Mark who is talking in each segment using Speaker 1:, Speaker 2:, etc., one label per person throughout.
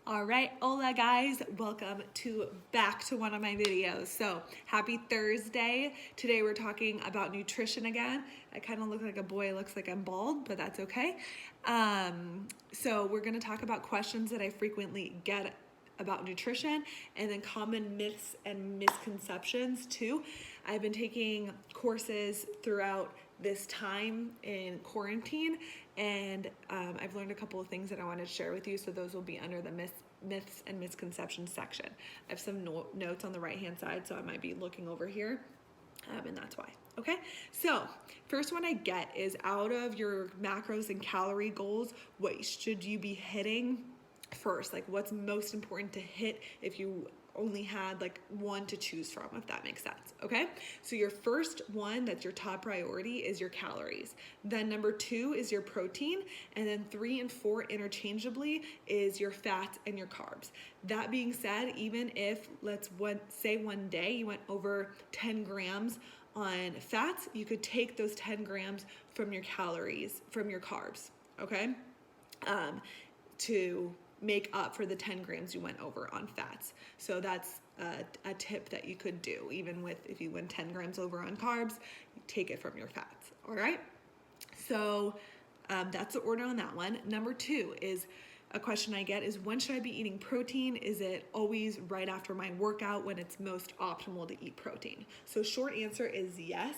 Speaker 1: All right, hola guys, welcome back to one of my videos. So happy Thursday. Today we're talking about nutrition again. I kind of look like a boy, looks like I'm bald, but that's okay. So we're gonna talk about questions that I frequently get about nutrition and then common myths and misconceptions too. I've been taking courses throughout this time in quarantine, and I've learned a couple of things that I wanted to share with you, so those will be under the myths and misconceptions section. I have some notes on the right hand side, so I might be looking over here, and that's why. Okay, so first one I get is, out of your macros and calorie goals, what should you be hitting first? Like, what's most important to hit if you only had like one to choose from, if that makes sense. Okay, so your first one, that's your top priority, is your calories. Then number 2 is your protein, and then 3 and 4 interchangeably is your fats and your carbs. That being said, even if say one day you went over 10 grams on fats, you could take those 10 grams from your calories, from your carbs, okay, to make up for the 10 grams you went over on fats. So that's a tip that you could do. Even with, if you went 10 grams over on carbs, you take it from your fats. All right, so that's the order on that one. Number 2 is, a question I get is, when should I be eating protein? Is it always right after my workout when it's most optimal to eat protein? So short answer is yes.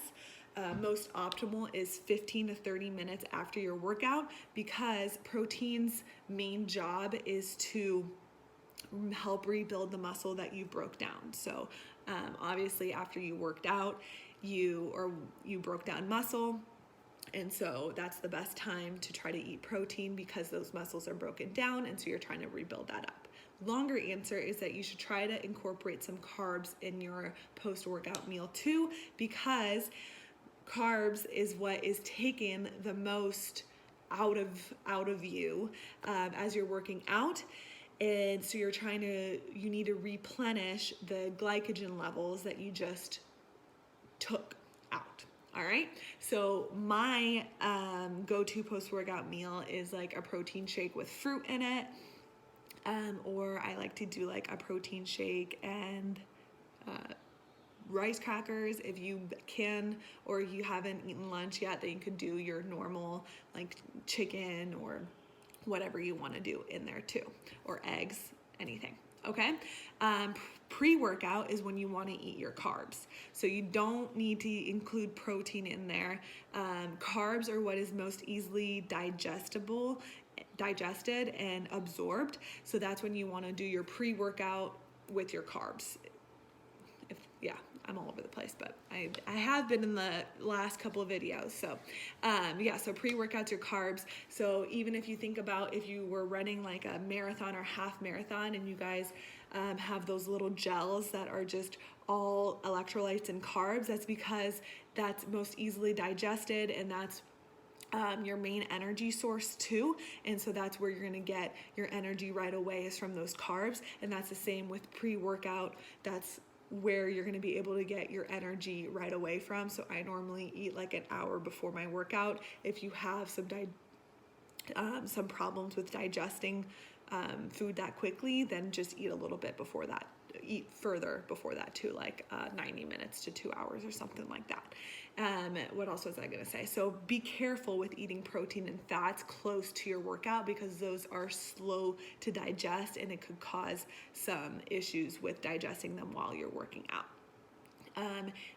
Speaker 1: Most optimal is 15 to 30 minutes after your workout, because protein's main job is to help rebuild the muscle that you broke down. So obviously after you worked out, you broke down muscle, and so that's the best time to try to eat protein, because those muscles are broken down, and so you're trying to rebuild that up. Longer answer is that you should try to incorporate some carbs in your post-workout meal too, because carbs is what is taken the most out of you as you're working out. And so you need to replenish the glycogen levels that you just took out. All right, so my go-to post-workout meal is like a protein shake with fruit in it, or I like to do like a protein shake and rice crackers if you can, or you haven't eaten lunch yet, then you could do your normal like chicken or whatever you want to do in there too, or eggs, anything. Okay, pre-workout is when you want to eat your carbs, so you don't need to include protein in there. Carbs are what is most easily digested and absorbed, so that's when you want to do your pre-workout with your carbs. Yeah, I'm all over the place, but I have been in the last couple of videos. So yeah, so pre-workout's your carbs. So even if you think about, if you were running like a marathon or half marathon, and you guys have those little gels that are just all electrolytes and carbs, that's because that's most easily digested, and that's your main energy source too. And so that's where you're gonna get your energy right away, is from those carbs. And that's the same with pre-workout. That's where you're going to be able to get your energy right away from. So I normally eat like an hour before my workout. If you have some problems with digesting food that quickly, then just eat a little bit before that. Eat further before that too, like 90 minutes to 2 hours or something like that. What else was I gonna say? So be careful with eating protein and fats close to your workout, because those are slow to digest, and it could cause some issues with digesting them while you're working out.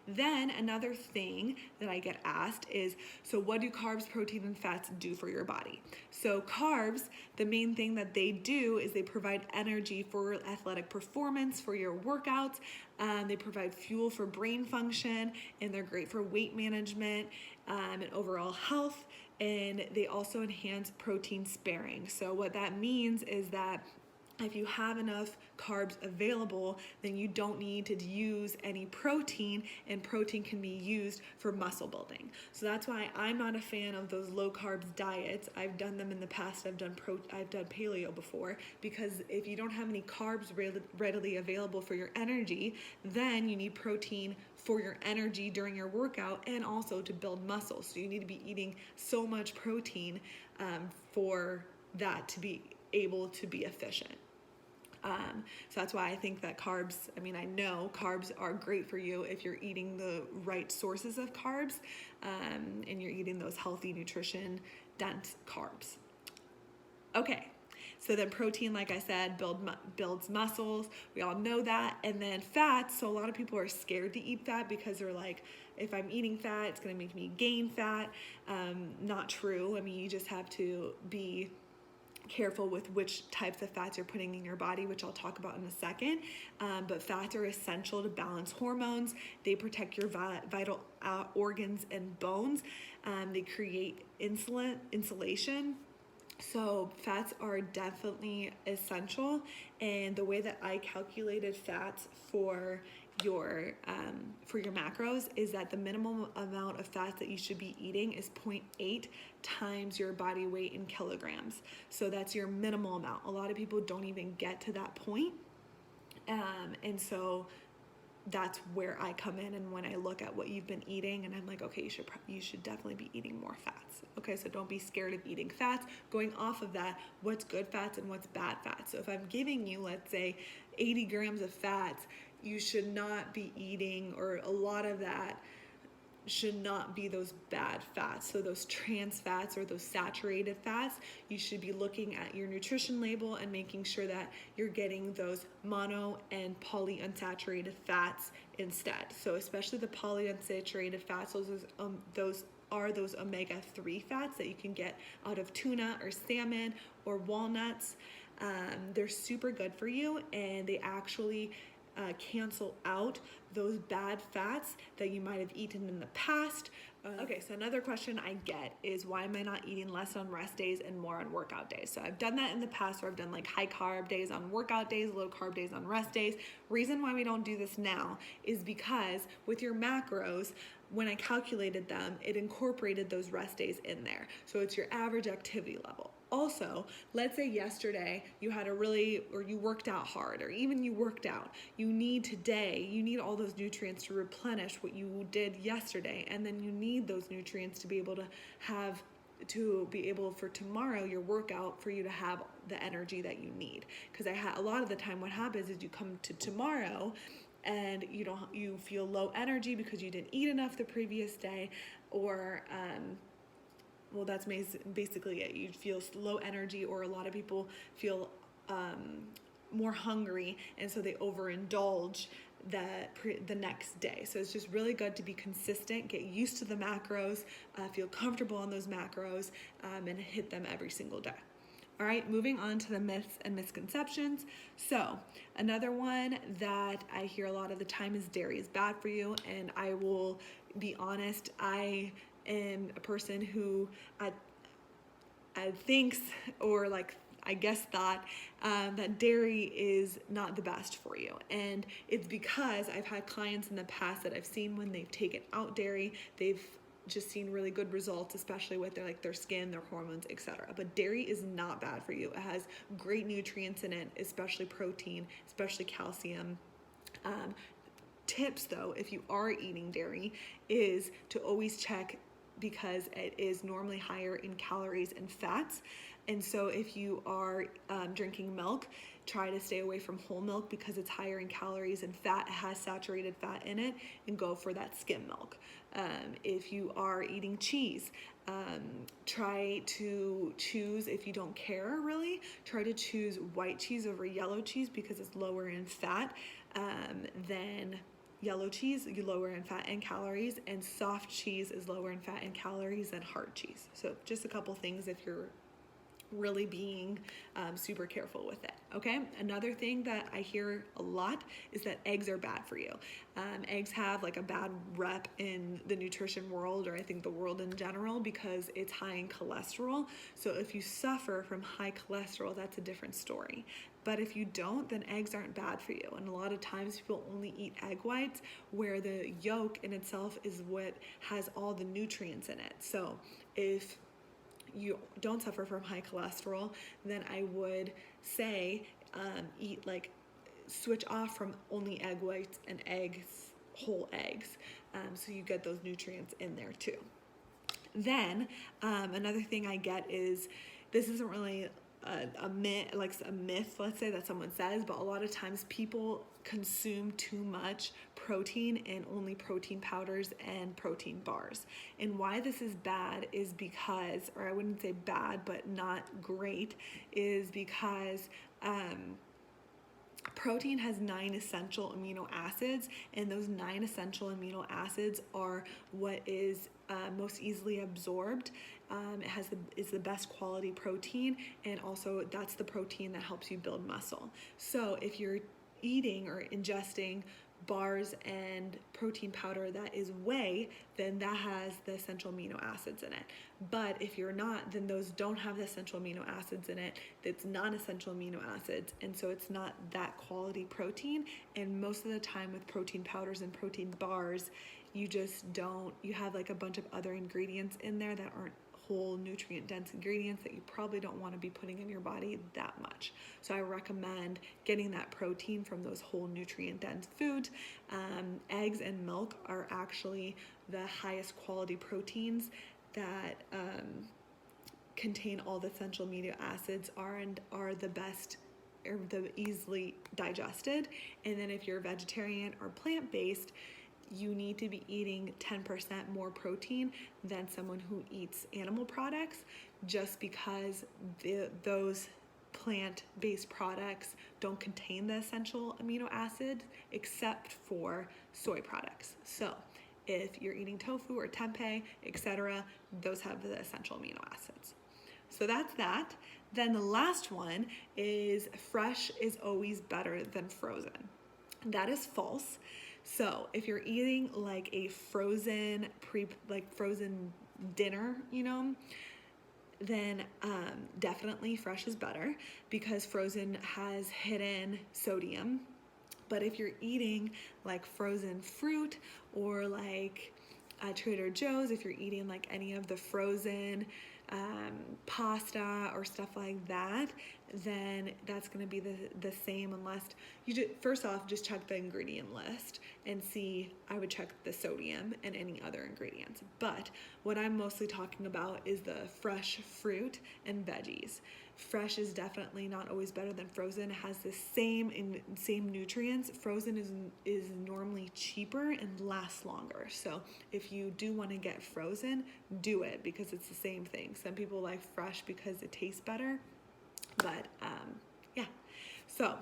Speaker 1: Then another thing that I get asked is, so what do carbs, protein, and fats do for your body? So carbs, the main thing that they do is they provide energy for athletic performance, for your workouts. They provide fuel for brain function, and they're great for weight management and overall health. And they also enhance protein sparing. So what that means is that if you have enough carbs available, then you don't need to use any protein, and protein can be used for muscle building. So that's why I'm not a fan of those low carbs diets. I've done them in the past. I've done paleo before, because if you don't have any carbs readily available for your energy, then you need protein for your energy during your workout, and also to build muscle. So you need to be eating so much protein for that to be able to be efficient. So that's why I think that carbs, I know carbs are great for you if you're eating the right sources of carbs, and you're eating those healthy, nutrition dense carbs. Okay, so then protein, like I said, builds muscles. We all know that. And then fats, so a lot of people are scared to eat fat because they're like, if I'm eating fat, it's gonna make me gain fat. Not true. You just have to be careful with which types of fats you're putting in your body, which I'll talk about in a second. But fats are essential to balance hormones. They protect your vital organs and bones. They create insulation. So fats are definitely essential, and the way that I calculated fats for your macros is that the minimum amount of fats that you should be eating is 0.8 times your body weight in kilograms. So that's your minimal amount. A lot of people don't even get to that point, and so that's where I come in. And when I look at what you've been eating, and I'm like, okay, you should definitely be eating more fats. Okay, so don't be scared of eating fats. Going off of that, what's good fats and what's bad fats. So if I'm giving you, let's say, 80 grams of fats, you should not be eating, or a lot of that should not be those bad fats. So those trans fats or those saturated fats, you should be looking at your nutrition label and making sure that you're getting those mono and polyunsaturated fats instead. So especially the polyunsaturated fats, those are those omega-3 fats that you can get out of tuna or salmon or walnuts. They're super good for you, and they actually cancel out those bad fats that you might have eaten in the past. Okay, so another question I get is, why am I not eating less on rest days and more on workout days? So I've done that in the past, where I've done like high carb days on workout days, low carb days on rest days. Reason why we don't do this now is because with your macros, when I calculated them, it incorporated those rest days in there. So it's your average activity level. Also, let's say yesterday you had or you worked out hard, or even you worked out. You need all those nutrients to replenish what you did yesterday, and then you need those nutrients to be able for tomorrow, your workout, for you to have the energy that you need. Because a lot of the time what happens is you come to tomorrow and you feel low energy because you didn't eat enough the previous day, or that's basically it. You feel low energy, or a lot of people feel more hungry, and so they overindulge the next day. So it's just really good to be consistent, get used to the macros, feel comfortable on those macros, and hit them every single day. All right, moving on to the myths and misconceptions. So another one that I hear a lot of the time is dairy is bad for you, and I will be honest, I am a person who thinks, or like I guess thought, that dairy is not the best for you. And it's because I've had clients in the past that I've seen when they've taken out dairy, they've just seen really good results, especially with their skin, their hormones, etc. But dairy is not bad for you. It has great nutrients in it, especially protein, especially calcium. Tips though, if you are eating dairy, is to always check, because it is normally higher in calories and fats. And so if you are drinking milk, try to stay away from whole milk because it's higher in calories and fat. It has saturated fat in it, and go for that skim milk. If you are eating cheese, try to choose, if you don't care really, try to choose white cheese over yellow cheese because it's lower in fat than yellow cheese. You lower in fat and calories, and soft cheese is lower in fat and calories than hard cheese. So just a couple things if you're really being super careful with it. Okay, another thing that I hear a lot is that eggs are bad for you. Eggs have like a bad rep in the nutrition world, or I think the world in general, because it's high in cholesterol. So if you suffer from high cholesterol, that's a different story. But if you don't, then eggs aren't bad for you. And a lot of times people only eat egg whites, where the yolk in itself is what has all the nutrients in it. So if you don't suffer from high cholesterol, then I would say switch off from only egg whites and whole eggs, so you get those nutrients in there too. Then another thing I get is, this isn't really a myth, let's say, that someone says, but a lot of times people consume too much protein in only protein powders and protein bars. And why this is bad is because, or I wouldn't say bad, but not great, is because protein has 9 essential amino acids, and those 9 essential amino acids are what is most easily absorbed. Is the best quality protein, and also that's the protein that helps you build muscle. So if you're eating or ingesting bars and protein powder that is whey, then that has the essential amino acids in it. But if you're not, then those don't have the essential amino acids in it. It's non-essential amino acids, and so it's not that quality protein. And most of the time with protein powders and protein bars, you just don't, you have like a bunch of other ingredients in there that aren't whole nutrient dense ingredients that you probably don't want to be putting in your body that much. So I recommend getting that protein from those whole nutrient dense foods. Eggs and milk are actually the highest quality proteins that contain all the essential amino acids are the best, or the easily digested. And then if you're vegetarian or plant-based, you need to be eating 10% more protein than someone who eats animal products, just because those plant-based products don't contain the essential amino acids except for soy products. So if you're eating tofu or tempeh, etc., those have the essential amino acids. So that's that. Then the last one is fresh is always better than frozen. That is false. So if you're eating like a frozen frozen dinner, then definitely fresh is better, because frozen has hidden sodium. But if you're eating like frozen fruit, or like Trader Joe's, if you're eating like any of the frozen pasta or stuff like that, then that's going to be the same, unless you first off just check the ingredient list and see. I would check the sodium and any other ingredients, but what I'm mostly talking about is the fresh fruit and veggies. Fresh is definitely not always better than frozen. It has the same nutrients. Frozen is normally cheaper and lasts longer. So if you do want to get frozen, do it, because it's the same thing. Some people like fresh because it tastes better, but yeah. So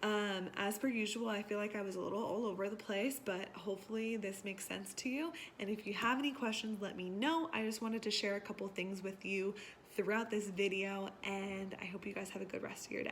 Speaker 1: as per usual, I feel like I was a little all over the place, but hopefully this makes sense to you. And if you have any questions, let me know. I just wanted to share a couple things with you throughout this video, and I hope you guys have a good rest of your day.